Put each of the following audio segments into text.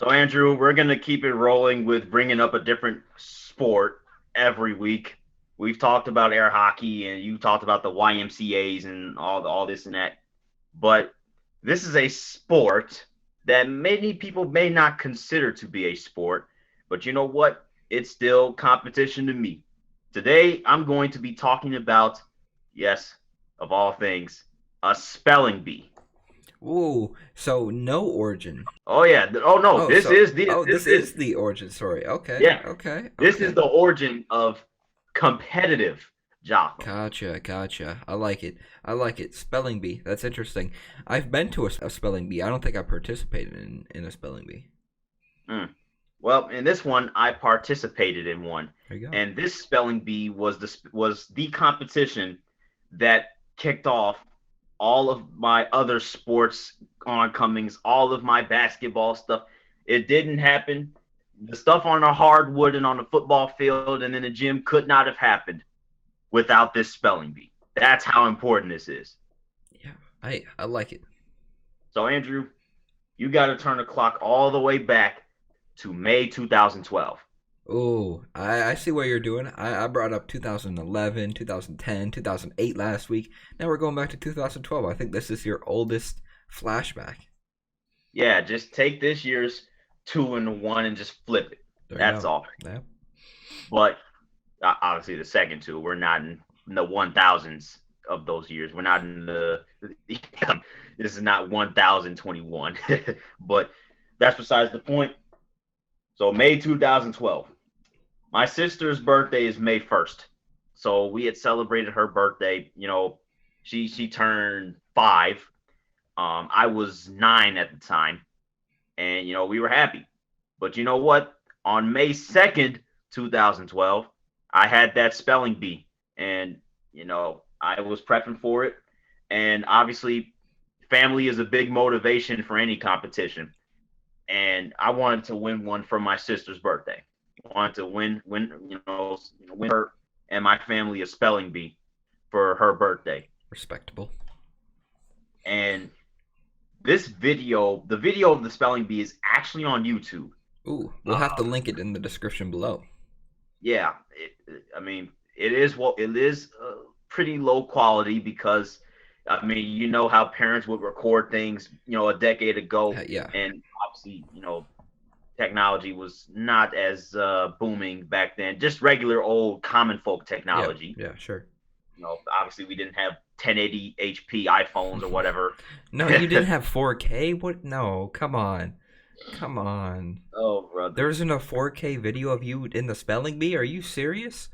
So, Andrew, we're going to keep it rolling with bringing up a different sport every week. We've talked about air hockey and you talked about the YMCA's and all this and that. But this is a sport that many people may not consider to be a sport. But you know what? It's still competition to me. Today, I'm going to be talking about, yes, of all things, a spelling bee. Ooh, so no origin. Oh yeah. Oh no, Oh, so this this is is the origin story. Okay, yeah. okay, This is okay. the origin of competitive Jotham. Gotcha. I like it. I like it. Spelling bee. That's interesting. I've been to a spelling bee. I don't think I participated in a spelling bee. Mm. Well, in this one, I participated in one, There you go. and this spelling bee was the competition that kicked off all of my other sports oncomings, all of my basketball stuff. It didn't happen. The stuff on the hardwood and on the football field and in the gym could not have happened without this spelling bee. That's how important this is. Yeah, I like it. So, Andrew, you got to turn the clock all the way back to May 2012. Ooh, I see what you're doing. I brought up 2011, 2010, 2008 last week. Now we're going back to 2012. I think this is your oldest flashback. Yeah, just take this year's 2 and 1 and just flip it. There you That's go. all. Yeah. But obviously, the second two, we're not in the 1000s of those years. We're not in the. This is not 1021. But that's besides the point. So, May 2012. My sister's birthday is May 1st. So we had celebrated her birthday. She turned 5. I was 9 at the time, and we were happy. But you know what? On May 2nd, 2012, I had that spelling bee, and I was prepping for it. And obviously, family is a big motivation for any competition, and I wanted to win one for my sister's birthday. I wanted to win her and my family a spelling bee for her birthday. Respectable. And the video of the spelling bee is actually on YouTube. Ooh, we'll have to Um, link it in the description below. yeah, I mean, it is pretty low quality because I mean, how parents would record things, a decade ago, Yeah. and obviously, technology was not as booming back then. Just regular old common folk Yeah. technology. Yeah. Sure. Obviously we didn't have 1080 HP iPhones or whatever. No, you didn't have 4K. What? No, come on, come on. Oh, brother. There isn't a 4K video of you in the spelling bee. Are you serious?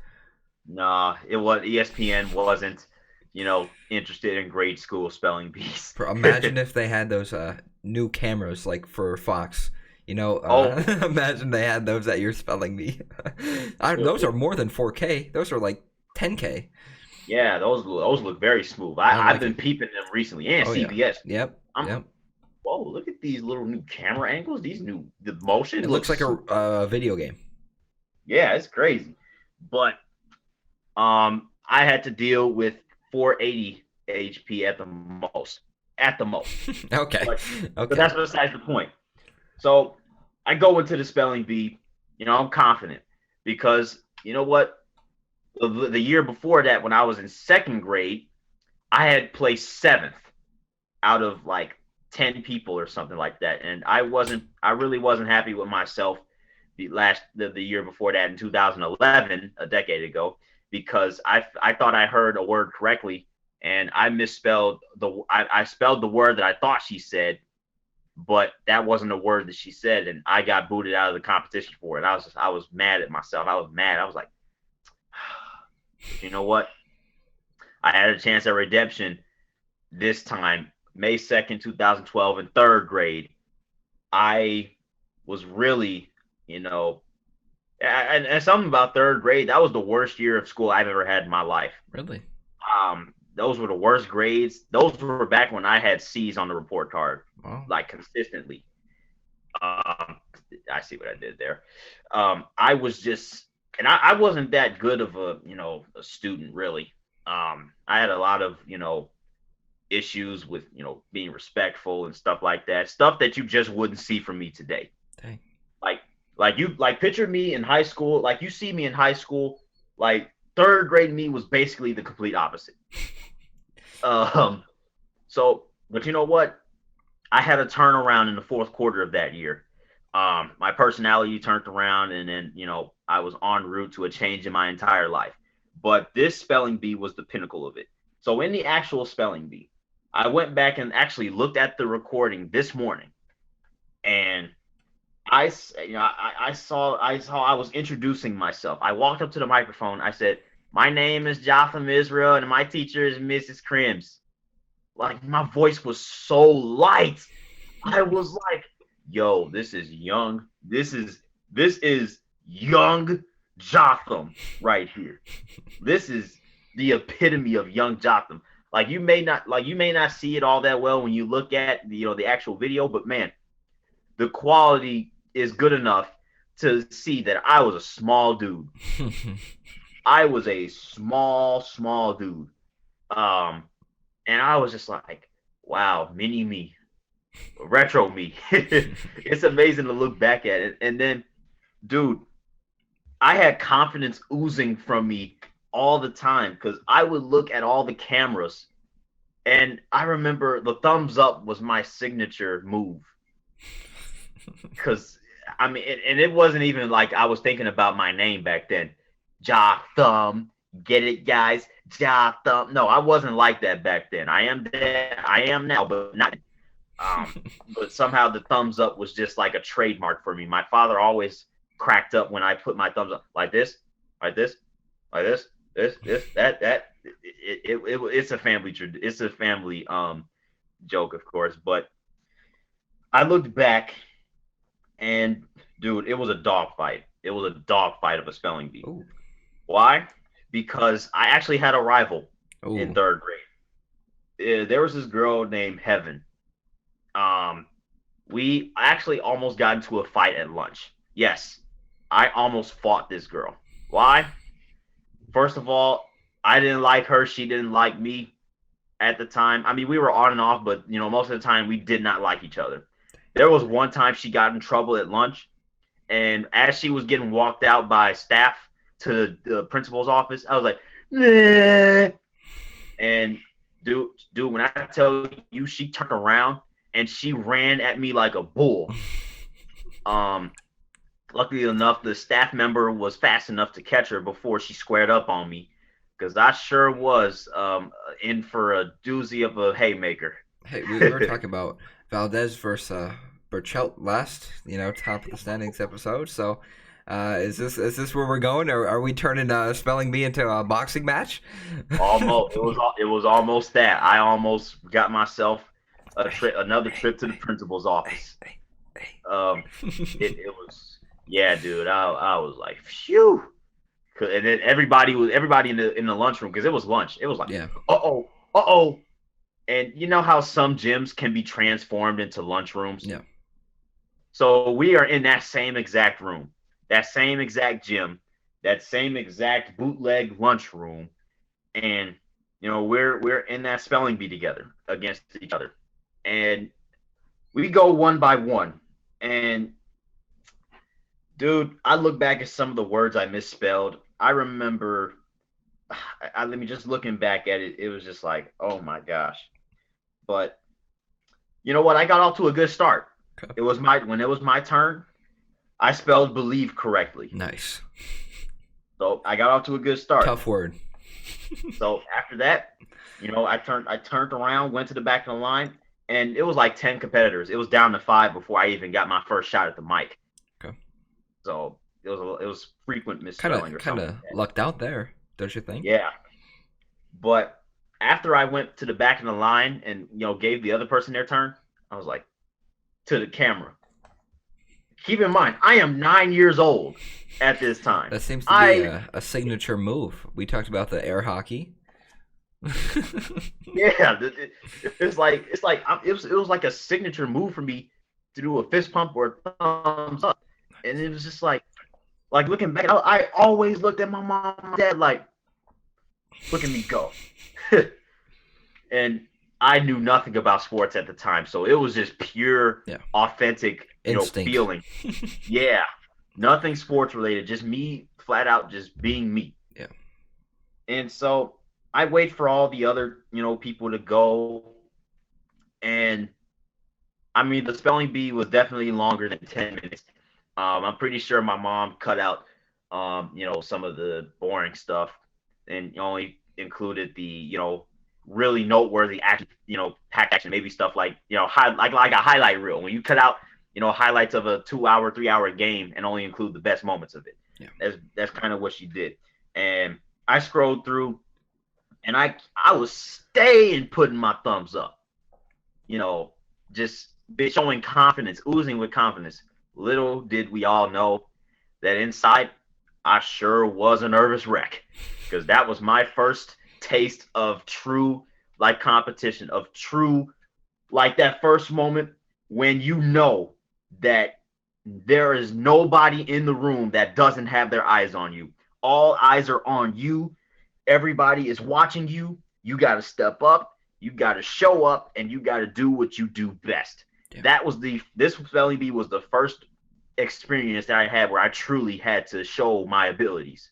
Nah, it was ESPN wasn't, interested in grade school spelling bees. Imagine if they had those new cameras like for Fox. Oh, Imagine they had those at your spelling bee. Those are more than 4K. Those are like 10K. yeah, those look very smooth. I I've like been it. peeping them recently, and Oh yeah. CBS. Yep. I'm Yep. Whoa, look at these little new camera angles. The motion It looks like looks, a video game. yeah, it's crazy. But I had to deal with 480 HP at the most. Okay. But Okay. that's besides the point. So I go into the spelling bee, I'm confident because you know what? The year before that, when I was in second grade, I had placed seventh out of like 10 people or something like that, and I really wasn't happy with myself the year before that in 2011, a decade ago, because I thought I heard a word correctly, and I misspelled I spelled the word that I thought she said, but that wasn't a word that she said, and I got booted out of the competition for it. I was mad at myself. I was mad. I was like, but you know what? I had a chance at redemption this time, May 2nd, 2012, in third grade. I was really, you know, and something about third grade. That was the worst year of school I've ever had in my life. Really? Those were the worst grades. Those were back when I had C's on the report card, Well, like consistently. Um, I see what I did there. I was just, and I wasn't that good of a student really. I had a lot of, issues with, being respectful and stuff like that. Stuff that you just wouldn't see from me today. Dang. Like picture me in high school. Like you see me in high school. Like third grade me was basically the complete opposite. Um. So, but you know what? I had a turnaround in the fourth quarter of that year. My personality turned around, and then I was en route to a change in my entire life. But this spelling bee was the pinnacle of it. So in the actual spelling bee, I went back and actually looked at the recording this morning, and I saw I was introducing myself. I walked up to the microphone. I said, "My name is Jotham Israel, and my teacher is Mrs. Crims." Like my voice was so light. I was like, "Yo, this is young. This is young Jotham right here. This is the epitome of young Jotham." Like you may not see it all that well when you look at the actual video, but man, the quality is good enough to see that I was a small dude. I was a small dude. Um, and I was just like, wow, mini me, retro me. It's amazing to look back at it. And then, dude, I had confidence oozing from me all the time because I would look at all the cameras, and I remember the thumbs up was my signature move. Because I mean, and it wasn't even like I was thinking about my name back then. Jotham, get it, guys? Jotham. No, I wasn't like that back then. I am there. I am now, but not. But somehow the thumbs up was just like a trademark for me. My father always cracked up when I put my thumbs up like this, like this, like this, that. It's a family. It's a family joke, of course. But I looked back, and dude, it was a dogfight. It was a dogfight of a spelling bee. Oh. Why? Because I actually had a rival in Oh. third grade. There was this girl named Heaven. We actually almost got into a fight at lunch. Yes, I almost fought this girl. Why? First of all, I didn't like her. She didn't like me at the time. I mean, we were on and off, but most of the time we did not like each other. There was one time she got in trouble at lunch, and as she was getting walked out by staff to the principal's office, I was like, nah. And dude, when I tell you, she turned around and she ran at me like a bull. Um, Luckily enough, the staff member was fast enough to catch her before she squared up on me, because I sure was in for a doozy of a haymaker. Hey, we were talking about Valdez versus Burchelt last, top of the standings episode. So, is this where we're going, or are we turning Spelling Bee into a boxing match? Almost, it was almost that. I almost got myself another trip to the principal's office. It was, yeah, dude. I was like, phew. And then everybody in the lunchroom, because it was lunch. It was like, Yeah. uh oh. And you know how some gyms can be transformed into lunchrooms? Yeah. So we are in that same exact room, that same exact gym, that same exact bootleg lunchroom, and we're in that spelling bee together against each other, and we go one by one. And dude, I look back at some of the words I misspelled. I remember, let me just looking back at it, it was just like, oh my gosh. But you know what? I got off to a good start. Okay. When it was my turn, I spelled believe correctly. Nice. So I got off to a good start. Tough word. So after that, I turned around, went to the back of the line, and it was like 10 competitors. It was down to 5 before I even got my first shot at the mic. Okay. So it was frequent misspelling. Kind of lucked out there, don't you think? Yeah. But after I went to the back of the line and gave the other person their turn, I was like, to the camera, keep in mind, I am 9 years old at this time. That seems to be a signature move. We talked about the air hockey. Yeah, it was like a signature move for me to do a fist pump or a thumbs up, and it was just like looking back, I always looked at my mom and dad like, look at me go. And I knew nothing about sports at the time, so it was just pure, Yeah. authentic, Instinct. feeling. Yeah, nothing sports related, just me flat out just being me. Yeah. And so I wait for all the other, people to go. And I mean, the spelling bee was definitely longer than 10 minutes. I'm pretty sure my mom cut out, some of the boring stuff and only included the, really noteworthy action, packed action, maybe stuff like, like a highlight reel. When you cut out, highlights of a 2 hour, 3 hour game and only include the best moments of it. Yeah. That's kind of what she did. And I scrolled through and I was staying putting my thumbs up, just showing confidence, oozing with confidence. Little did we all know that inside I sure was a nervous wreck because that was my first taste of true like competition, of true like that first moment when you know that there is nobody in the room that doesn't have their eyes on you. All eyes are on you. Everybody is watching you. You got to step up. You got to show up, and you got to do what you do best. Yeah. This spelling bee was the first experience that I had where I truly had to show my abilities.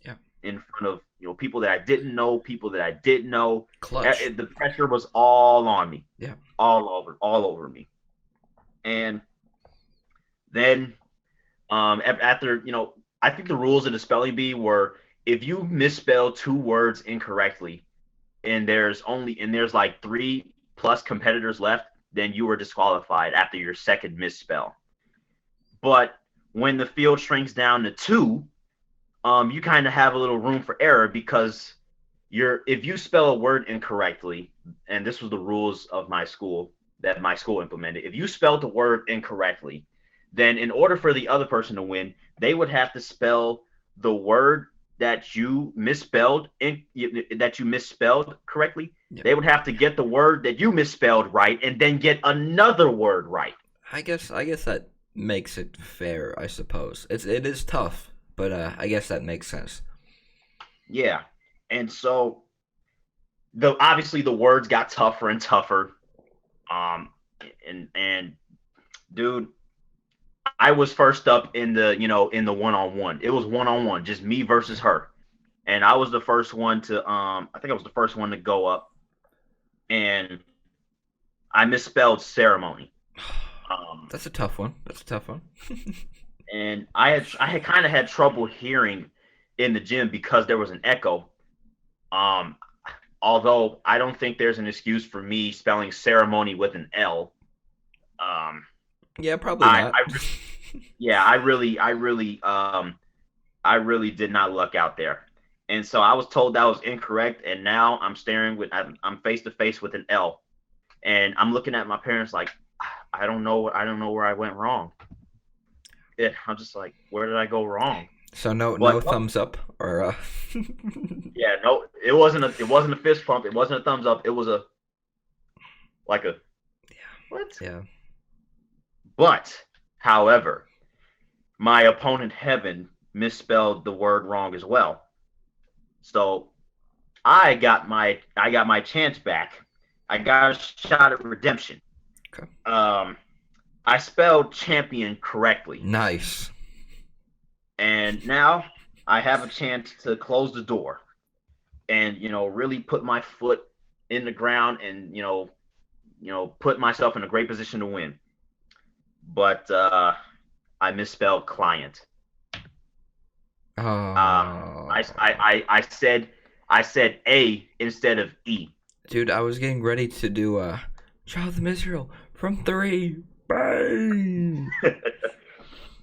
Yeah. In front of people that I didn't know, people that I didn't know. Clutch. The pressure was all on me. Yeah. All over me. And then after I think the rules of the spelling bee were if you misspell 2 words incorrectly and there's like 3+ competitors left, then you were disqualified after your second misspell. But when the field shrinks down to 2, you kind of have a little room for error because if you spell a word incorrectly, and this was the rules of my school that my school implemented, if you spelled the word incorrectly, then in order for the other person to win, they would have to spell the word that you misspelled correctly. Yeah. They would have to get the word that you misspelled right and then get another word right. I guess that makes it fair, I suppose. It is tough, but I guess that makes sense. Yeah. And so obviously the words got tougher and tougher. And dude, I was first up in the one-on-one. It was one-on-one, just me versus her. And I was the first one to I think I was the first one to go up. And I misspelled ceremony. That's a tough one. And I had kind of had trouble hearing in the gym because there was an echo. Although I don't think there's an excuse for me spelling ceremony with an L. Yeah, probably not. I really did not luck out there. And so I was told that was incorrect, and now I'm face to face with an L, and I'm looking at my parents like, I don't know where I went wrong. I'm just like, where did I go wrong? So no thumbs up or Yeah, no, it wasn't a fist pump, it wasn't a thumbs up, it was what? Yeah. But however, my opponent Heaven misspelled the word wrong as well. So I got my chance back. I got a shot at redemption. Okay. I spelled champion correctly. Nice. And now I have a chance to close the door and really put my foot in the ground and put myself in a great position to win. But I misspelled client. Oh. I said A instead of E. Dude, I was getting ready to do Jotham Israel from 3. Bang!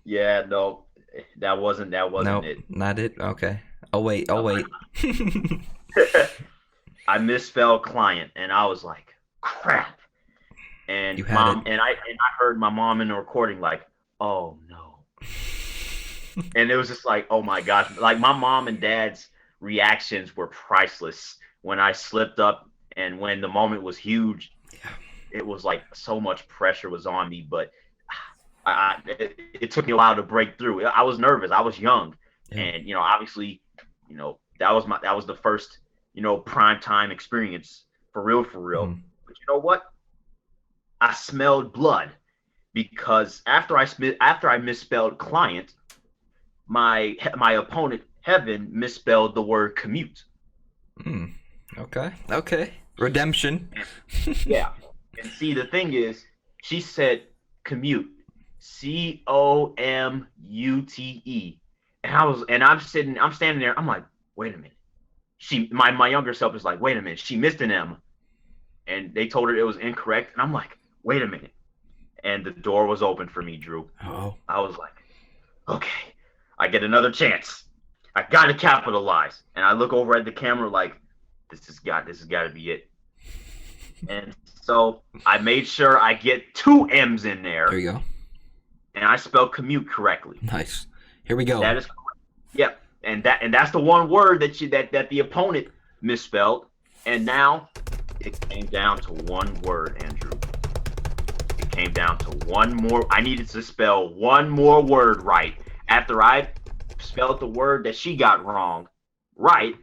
Yeah, no, that wasn't Nope, it. Not it. Okay. I'll wait. I misspelled client, and I was like, crap. And You had mom it. and I heard my mom in the recording like, oh no. And it was just like, oh my gosh. Like my mom and dad's reactions were priceless when I slipped up and when the moment was huge. Yeah. It was like so much pressure was on me, but it took me a while to break through. I was nervous. I was young. Yeah. And, obviously, that was the first, prime time experience for real, for real. Mhm. But you know what? I smelled blood because after I misspelled client, my opponent Heaven misspelled the word commute. Mm. Okay. Okay. Redemption. And yeah, and see the thing is, she said commute, Comute, and I'm standing there, I'm like, wait a minute. My younger self is like, wait a minute, she missed an M, and they told her it was incorrect, and I'm like, wait a minute, and the door was open for me, Drew. Oh. I was like, okay, I get another chance. I got to capitalize, and I look over at the camera like, this has got to be it. And so I made sure I get two M's in There there, you go. and I spelled commute correctly. Nice. Here we go. That is correct. Yep, and that's the one word that the opponent misspelled, and now it came down to one word, Andrew. It came down to one more. I needed to spell one more word right. After I spelled the word that she got wrong right,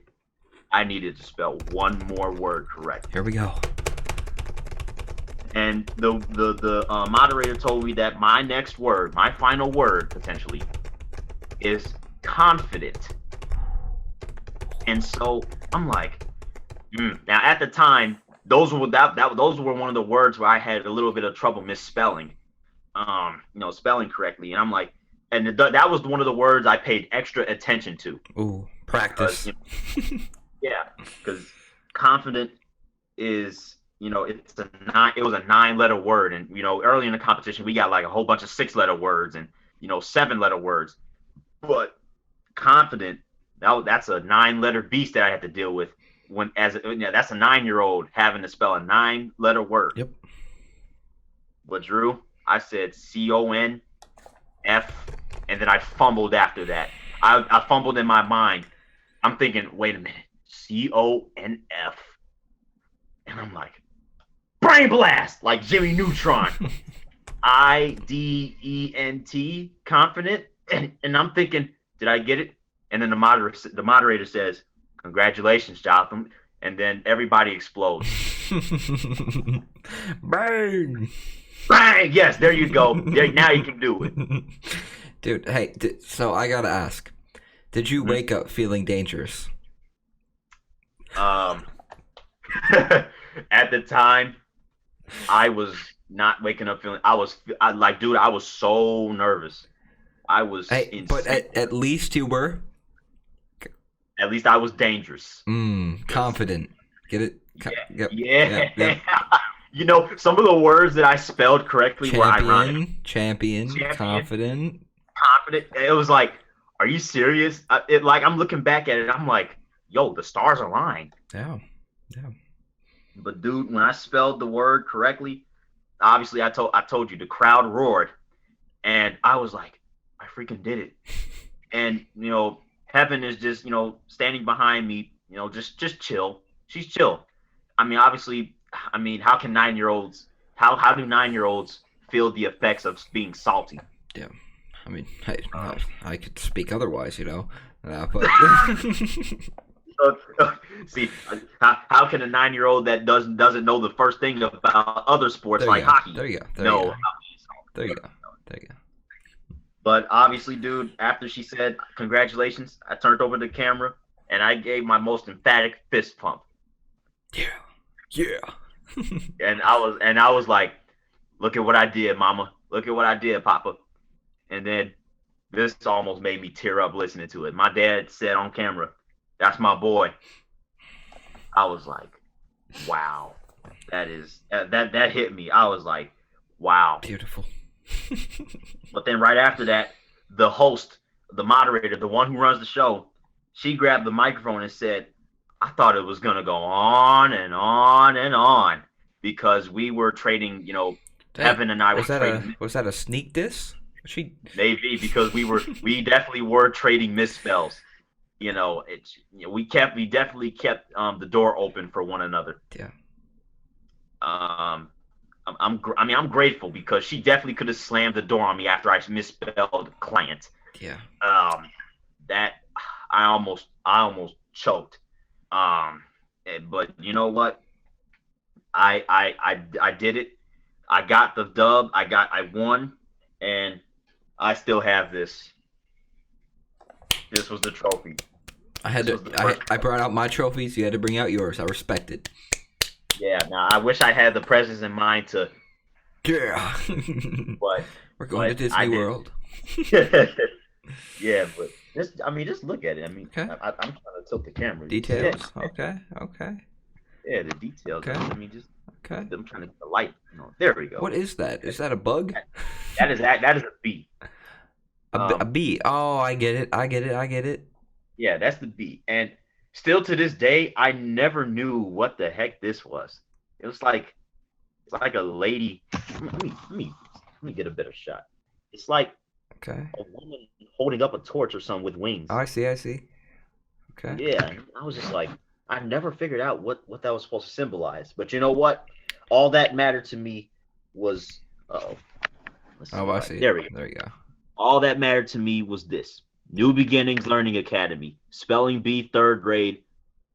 I needed to spell one more word correct. Here we go. And the moderator told me that my next word, my final word potentially, is confident. And so I'm like, now at the time, those were one of the words where I had a little bit of trouble misspelling, spelling correctly. And I'm like, and that was one of the words I paid extra attention to. Ooh, practice. Yeah, because confident is, it was a 9-letter word, and early in the competition we got like a whole bunch of 6-letter words and 7-letter words, but confident, that's a 9-letter beast that I had to deal with that's a 9-year-old having to spell a 9-letter word. Yep. But Drew, I said CONF, and then I fumbled after that. I fumbled in my mind. I'm thinking, wait a minute, CONF, and I'm like, brain blast, like Jimmy Neutron. IDENT, confident, and I'm thinking, did I get it? And then the moderator says, congratulations, Jotham, and then everybody explodes. Bang! Bang! Yes, there you go. Now you can do it. Dude, hey, so I gotta ask, did you wake up feeling dangerous? At the time, I was not waking up feeling. I was so nervous. I was. Hey, but at least you were. At least I was dangerous. Confident. Get it? Yeah. Some of the words that I spelled correctly were ironic. Champion, confident. It was like, are you serious? I'm looking back at it, I'm like, yo, the stars are aligned. Yeah. But dude, when I spelled the word correctly, obviously I told you the crowd roared, and I was like, I freaking did it. And Heaven is just standing behind me, just chill. She's chill. I mean, obviously, how do 9-year-olds feel the effects of being salty? Yeah. I mean, I could speak otherwise, but see, how can a 9-year-old that doesn't know the first thing about other sports like hockey? There you go. There you go. But obviously, dude, after she said congratulations, I turned over the camera and I gave my most emphatic fist pump. Yeah. and I was like, look at what I did, Mama. Look at what I did, Papa. And then this almost made me tear up listening to it. My dad said on camera, "That's my boy." I was like, wow, that hit me. I was like, wow, beautiful. But then right after that, the host, the moderator, the one who runs the show, she grabbed the microphone and said, I thought it was going to go on and on and on because we were trading, Evan and I were trading. Was that a sneak diss? Maybe, because we definitely were trading misspells. We definitely kept the door open for one another. Yeah. I'm grateful because she definitely could have slammed the door on me after I misspelled client. Yeah. That I almost choked. But you know what? I did it. I got the dub. I won, and I still have this. This was the trophy. I had This to. was the first. I brought out my trophies. You had to bring out yours. I respect it. Yeah. Now I wish I had the presence in mind to, Yeah. but We're going to Disney I didn't. World. Yeah, but just look at it. I mean, Okay. I'm trying to tilt the camera. Details. Okay. Okay. Yeah, the details. Okay. I mean, just Okay. I'm trying to get the light. There we go. What is that? Is that a bug? That is a B. A bee. Oh, I get it. I get it. I get it. Yeah, that's the B. And still to this day, I never knew what the heck this was. It was like it's like a lady. Let me get a better shot. It's like Okay. a woman holding up a torch or something with wings. Oh, I see. I see. Okay. Yeah, and I was just like, I never figured out what that was supposed to symbolize. But you know what? All that mattered to me was, oh, let's see. Oh, I see. There we go. There you go. All that mattered to me was this: New Beginnings Learning Academy, spelling bee, third grade,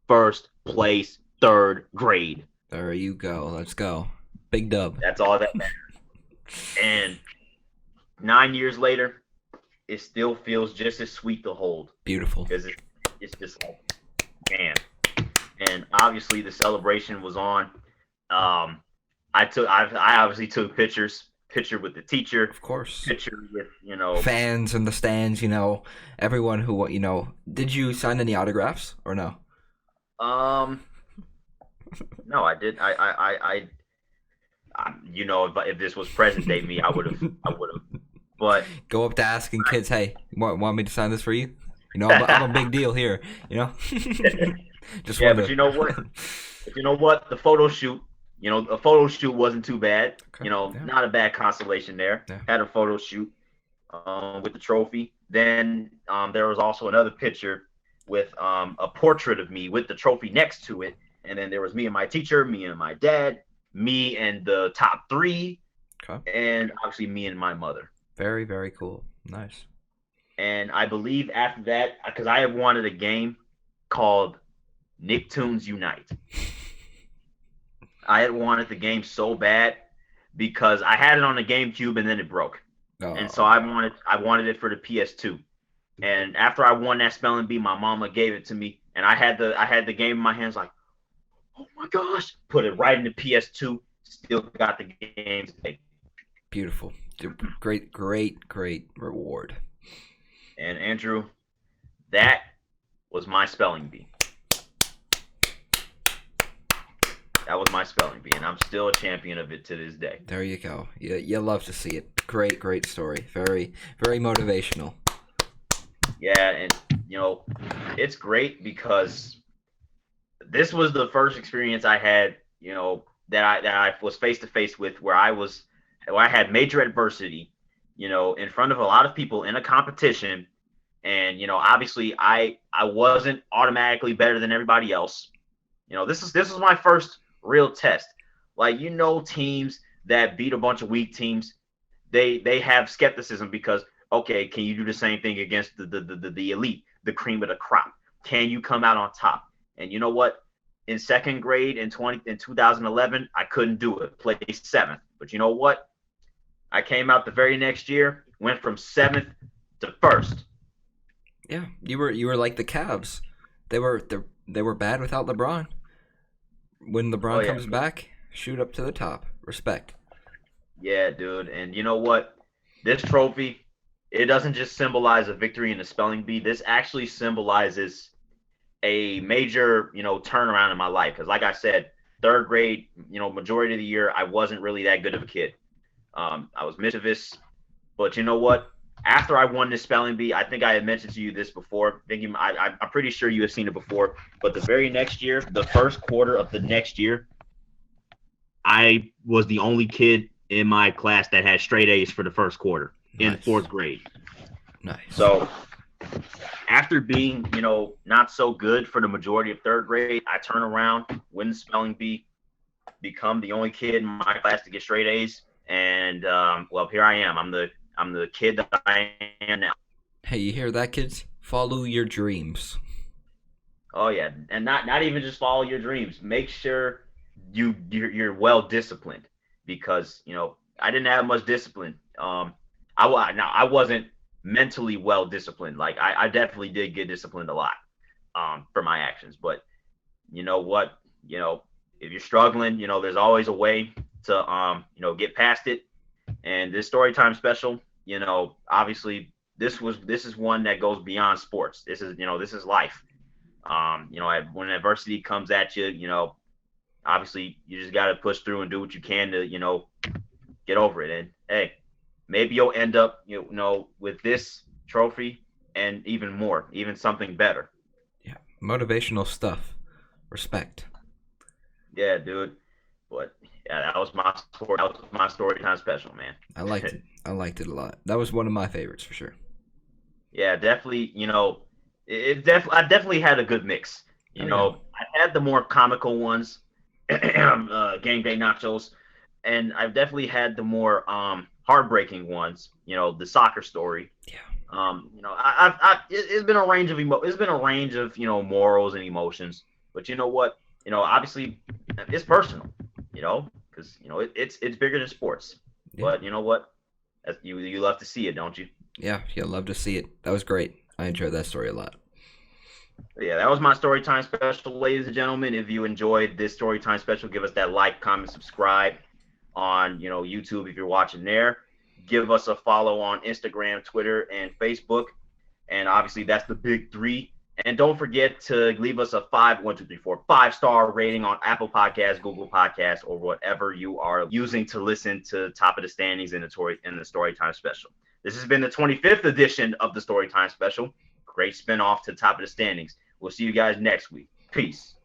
first place, third grade. There you go. Let's go. Big dub. That's all that mattered. And 9 years later, it still feels just as sweet to hold Beautiful. because it's just like, man. And obviously the celebration was on. I obviously took picture with the teacher, Of course. picture with Fans in the stands, everyone who, did you sign any autographs or no? um no, I did. If this was present day me, I would have. But Go up to asking kids, hey, want me to sign this for you? I'm a big deal here, Just yeah, wanted but you know what? But you know what? The photo shoot, a photo shoot wasn't too bad. Okay, yeah. Not a bad consolation there. Yeah. Had a photo shoot with the trophy. Then there was also another picture with a portrait of me with the trophy next to it. And then there was me and my teacher, me and my dad, me and the top three, Okay. and obviously me and my mother. Very, very cool. Nice. And I believe after that, because I have wanted a game called Nicktoons Unite. I had wanted the game so bad because I had it on the GameCube and then it broke. Oh. And so I wanted it for the PS2. And after I won that spelling bee, my mama gave it to me, and I had the game in my hands like, oh my gosh, put it right in the PS2. Still got the game today. Beautiful. Great, great, great reward. And Andrew, that was my spelling bee. That was my spelling bee, and I'm still a champion of it to this day. There you go. You love to see it. Great, great story. Very, very motivational. Yeah, and it's great because this was the first experience I had, that I was face to face with where I had major adversity, in front of a lot of people in a competition, and obviously I wasn't automatically better than everybody else. This is my first real test. Like, teams that beat a bunch of weak teams, they have skepticism because, okay, can you do the same thing against the elite, the cream of the crop? Can you come out on top? And you know what? In second grade in 2011, I couldn't do it. Placed 7th. But you know what? I came out the very next year, went from 7th to 1st. Yeah, you were like the Cavs. They were bad without LeBron. When LeBron comes back, shoot up to the top. Respect. Yeah, dude. And you know what? This trophy, it doesn't just symbolize a victory in the spelling bee. This actually symbolizes a major, turnaround in my life. Because like I said, third grade, majority of the year, I wasn't really that good of a kid. I was mischievous. But you know what? After I won this spelling bee, I think I had mentioned to you this before. I'm pretty sure you have seen it before. But the very next year, the first quarter of the next year, I was the only kid in my class that had straight A's for the first quarter in 4th grade. Nice. So after being, not so good for the majority of 3rd grade, I turn around, win the spelling bee, become the only kid in my class to get straight A's. And, here I am. I'm the kid that I am now. Hey, you hear that, kids? Follow your dreams. Oh yeah, and not even just follow your dreams. Make sure you're well disciplined because I didn't have much discipline. I wasn't mentally well disciplined. Like I definitely did get disciplined a lot for my actions, but you know what, if you're struggling, there's always a way to get past it. And this story time special, obviously this is one that goes beyond sports. This is life. When adversity comes at you, obviously you just got to push through and do what you can to get over it. And hey, maybe you'll end up with this trophy and even more, even something better. Yeah, motivational stuff. Respect. Yeah, dude. But yeah, that was my story time special, man. I liked it. I liked it a lot. That was one of my favorites for sure. Yeah, definitely. I definitely had a good mix. Oh yeah. I had the more comical ones, Gang Day Nachos, and I've definitely had the more heartbreaking ones. The soccer story. Yeah. It's been a range of it's been a range of morals and emotions. But you know what? Obviously, it's personal. Because it's bigger than sports. Yeah. But you know what? You love to see it, don't you? Yeah. Yeah. Love to see it. That was great. I enjoyed that story a lot. Yeah, that was my story time special, ladies and gentlemen. If you enjoyed this story time special, give us that like, comment, subscribe on YouTube if you're watching there. Give us a follow on Instagram, Twitter, and Facebook. And obviously that's the big three. And don't forget to leave us a 5-star rating on Apple Podcasts, Google Podcasts, or whatever you are using to listen to Top of the Standings in the Storytime Special. This has been the 25th edition of the Storytime Special. Great spinoff to Top of the Standings. We'll see you guys next week. Peace.